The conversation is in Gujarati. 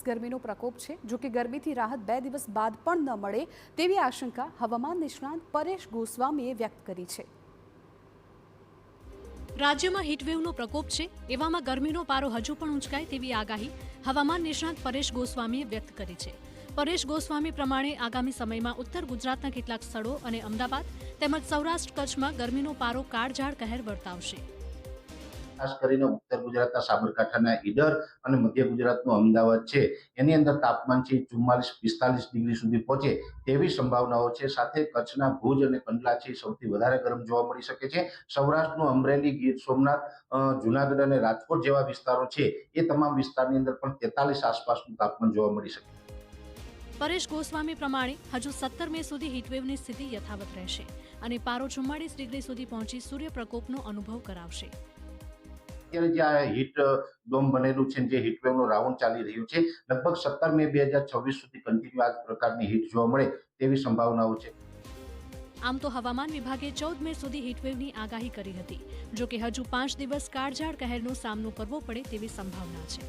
ગરમીનો પ્રકોપ છે। જો કે ગરમીથી રાહત 2 દિવસ બાદ પણ ન મળે તેવી આશંકા હવામાન નિષ્ણાત પરેશ ગોસ્વામીએ વ્યક્ત કરી છે। રાજ્યમાં હીટવેવનો પ્રકોપ છે, એવામાં ગરમીનો પારો હજુ પણ ઊંચકાય તેવી આગાહી હવામાન નિષ્ણાત પરેશ ગોસ્વામીએ વ્યક્ત કરી છે। પરેશ ગોસ્વામી પ્રમાણે આગામી સમયમાં ઉત્તર ગુજરાતના કેટલાક સ્થળો અને અમદાવાદ તેમજ સૌરાષ્ટ્ર કચ્છમાં ગરમીનો પારો કાળઝાળ કહેર વર્તાવશે। ખાસ કરીને ઉત્તર ગુજરાતના સાબરકાંઠાના ઈડર અને મધ્ય ગુજરાતનું અમદાવાદ છે એની અંદર તાપમાન છે 44-45 ડિગ્રી સુધી પહોંચે તેવી સંભાવનાઓ છે। સાથે કચ્છના ભુજ અને કંડલા છે સૌથી વધારે ગરમ જોવા મળી શકે છે। સૌરાષ્ટ્રનું અમરેલી, ગીર સોમનાથ, જુનાગઢ અને રાજકોટ જેવા વિસ્તારો છે એ તમામ વિસ્તારની અંદર પણ 43 આસપાસનું તાપમાન જોવા મળી શકે છે। પરેશ ગોસ્વામી પ્રમાણે હજુ 17 મે સુધી હીટવેવની સ્થિતિ યથાવત રહેશે અને પારો 44 ડિગ્રી સુધી પહોંચી સૂર્યપ્રકોપનો અનુભવ કરાવશે। અત્યારે જે આ હીટ ડોમ બનેલું છે, જે હીટવેવનો રાઉન્ડ ચાલી રહ્યું છે, લગભગ 17 મે 2026 સુધી કન્ટિન્યુ આ પ્રકારની હીટ જોવા મળે તેવી સંભાવનાઓ છે। આમ તો હવામાન વિભાગે 14 મે સુધી હીટવેવની આગાહી કરી હતી। જો કે હજુ 5 દિવસ કાળઝાળ કહેરનો સામનો કરવો પડે તેવી સંભાવના છે।